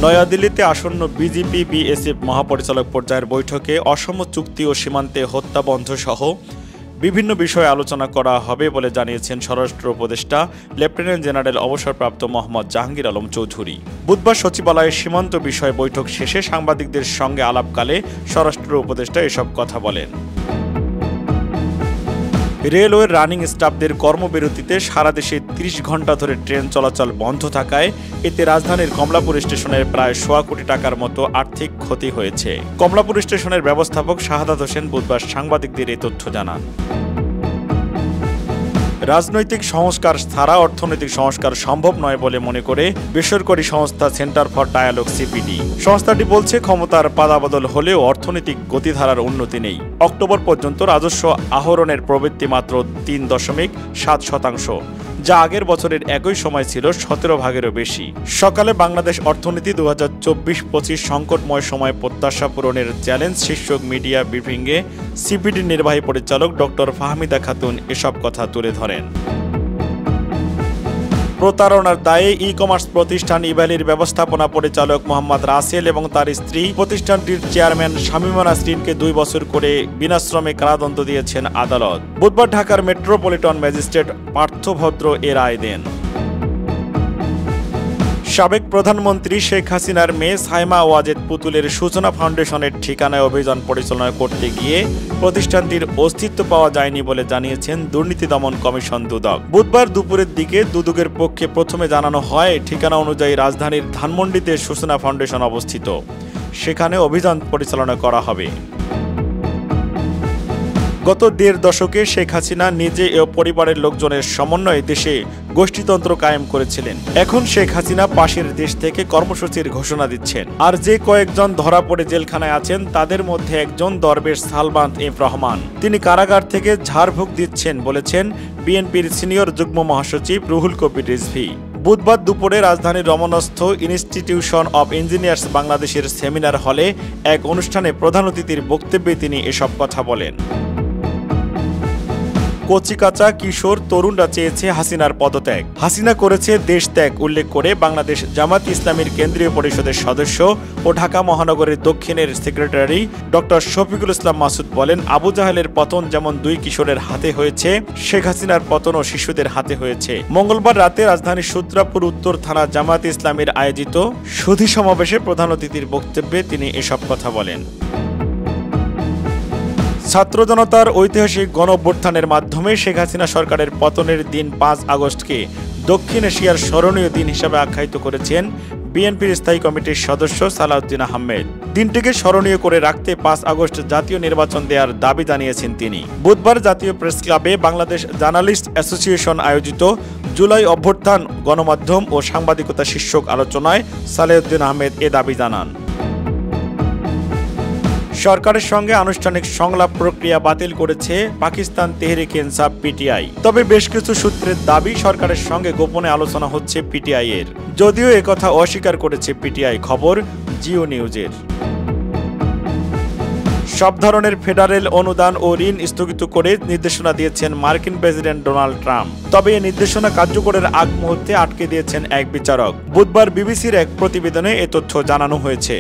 নয়াদিল্লিতে আসন্ন BJP BSF মহাপরিচালক পর্যায়ের বৈঠকে অসম চুক্তি ও সীমান্তে হত্যা বন্ধ সহ বিভিন্ন বিষয়ে আলোচনা করা হবে বলে জানিয়েছেন স্বরাষ্ট্র উপদেষ্টা লেফটেন্যান্ট জেনারেল অবসরপ্রাপ্ত মোহাম্মদ জাহাঙ্গীর আলম চৌধুরী। বুধবার সচিবালয়ে সীমান্ত বিষয় বৈঠক শেষে সাংবাদিকদের সঙ্গে আলাপকালে স্বরাষ্ট্র উপদেষ্টা এসব কথা বলেন। রেলওয়ের রানিং স্টাফদের কর্মবিরতিতে সারা দেশে ৩০ ঘণ্টা ধরে ট্রেন চলাচল বন্ধ থাকায় এতে রাজধানীর কমলাপুর স্টেশনের প্রায় ১.৫ কোটি টাকার মতো আর্থিক ক্ষতি হয়েছে। কমলাপুর স্টেশনের ব্যবস্থাপক শাহাদাত হোসেন বুধবার সাংবাদিকদের এই তথ্য জানান। রাজনৈতিক সংস্কার ছাড়া অর্থনৈতিক সংস্কার সম্ভব নয় বলে মনে করে বেসরকারি সংস্থা সেন্টার ফর ডায়ালগ সিপিডি। সংস্থাটি বলছে, ক্ষমতার পাদাবদল হলেও অর্থনৈতিক গতিধারার উন্নতি নেই। অক্টোবর পর্যন্ত রাজস্ব আহরণের প্রবৃদ্ধি মাত্র ৩.৭%, যা আগের বছরের একই সময় ছিল ১৭ ভাগেরও বেশি। সকালে বাংলাদেশ অর্থনীতি ২০২৪-২৫ সংকটময় সময় প্রত্যাশা পূরণের চ্যালেঞ্জ শীর্ষক মিডিয়া ব্রিফিংয়ে সিপিডির নির্বাহী পরিচালক ডক্টর ফাহমিদা খাতুন এসব কথা তুলে ধরেন। প্রতারণার দায়ে ই কমার্স প্রতিষ্ঠান ইভ্যালির ব্যবস্থাপনা পরিচালক মোহাম্মদ রাসেল এবং তার স্ত্রী প্রতিষ্ঠানটির চেয়ারম্যান শামীমা নাসরিনকে 2 বছর করে বিনাশ্রমে কারাদণ্ড দিয়েছেন আদালত। বুধবার ঢাকার মেট্রোপলিটন ম্যাজিস্ট্রেট পার্থভদ্র এ রায় দেন। সাবেক প্রধানমন্ত্রী শেখ হাসিনার মেয়ে সাইমা ওয়াজেদ পুতুলের সূচনা ফাউন্ডেশনের ঠিকানায় অভিযান পরিচালনা করতে গিয়ে প্রতিষ্ঠানটির অস্তিত্ব পাওয়া যায়নি বলে জানিয়েছেন দুর্নীতি দমন কমিশন দুদক। বুধবার দুপুরের দিকে দুদকের পক্ষে প্রথমে জানানো হয়, ঠিকানা অনুযায়ী রাজধানীর ধানমন্ডিতে সূচনা ফাউন্ডেশন অবস্থিত, সেখানে অভিযান পরিচালনা করা হবে। গত ১.৫ দশকে শেখ হাসিনা নিজে ও পরিবারের লোকজনের সমন্বয়ে দেশে গোষ্ঠীতন্ত্র কায়েম করেছিলেন। এখন শেখ হাসিনা পাশের দেশ থেকে কর্মসূচির ঘোষণা দিচ্ছেন। আর যে কয়েকজন ধরা পড়ে জেলখানায় আছেন তাদের মধ্যে একজন দরবেশ সালমান এফ রহমান। তিনি কারাগার থেকে ঝাড়ফুঁক দিচ্ছেন বলেছেন বিএনপির সিনিয়র যুগ্ম মহাসচিব রুহুল কবির রিজভী। বুধবার দুপুরে রাজধানীর রমনাস্থ ইনস্টিটিউশন অব ইঞ্জিনিয়ার্স বাংলাদেশের সেমিনার হলে এক অনুষ্ঠানে প্রধান অতিথির বক্তব্যে তিনি এসব কথা বলেন। কচিকাঁচা কিশোর তরুণরা চেয়েছে হাসিনার পদত্যাগ। হাসিনা করেছে দেশ ত্যাগ উল্লেখ করে বাংলাদেশ জামাত ইসলামীর কেন্দ্রীয় পরিষদের সদস্য ও ঢাকা মহানগরের দক্ষিণের সেক্রেটারি ডক্টর শফিকুল ইসলাম মাসুদ বলেন, আবু জাহেলের পতন যেমন 2 কিশোরের হাতে হয়েছে, শেখ হাসিনার পতনও শিশুদের হাতে হয়েছে। মঙ্গলবার রাতে রাজধানীর সূত্রাপুর উত্তর থানা জামাত ইসলামীর আয়োজিত সুধী সমাবেশে প্রধান অতিথির বক্তব্যে তিনি এসব কথা বলেন। ছাত্র জনতার ঐতিহাসিক গণঅভ্যুত্থানের মাধ্যমে শেখ হাসিনা সরকারের পতনের দিন 5 আগস্টকে দক্ষিণ এশিয়ার স্মরণীয় দিন হিসেবে আখ্যায়িত করেছেন বিএনপির স্থায়ী কমিটির সদস্য সালাউদ্দিন আহমেদ। দিনটিকে স্মরণীয় করে রাখতে 5 আগস্ট জাতীয় নির্বাচন দেওয়ার দাবি জানিয়েছেন তিনি। বুধবার জাতীয় প্রেস ক্লাবে বাংলাদেশ জার্নালিস্ট অ্যাসোসিয়েশন আয়োজিত জুলাই অভ্যুত্থান গণমাধ্যম ও সাংবাদিকতা শীর্ষক আলোচনায় সালাউদ্দিন আহমেদ এ দাবি জানান। সরকারের সঙ্গে আনুষ্ঠানিক সংলাপ প্রক্রিয়া বাতিল করেছে পাকিস্তান তেহরিকে ইনসাফ পিটিআই। তবে বেশ কিছু সূত্রের দাবি সরকারের সঙ্গে গোপনে আলোচনা হচ্ছে পিটিআই এর, যদিও একথা অস্বীকার করেছে পিটিআই। খবর জিও নিউজের। সব ধরনের ফেডারেল অনুদান ও ঋণ স্থগিত করে নির্দেশনা দিয়েছেন মার্কিন প্রেসিডেন্ট ডোনাল্ড ট্রাম্প। তবে এই নির্দেশনা কার্যকরের আগ মুহূর্তে আটকে দিয়েছেন এক বিচারক। বুধবার বিবিসির এক প্রতিবেদনে এ তথ্য জানানো হয়েছে।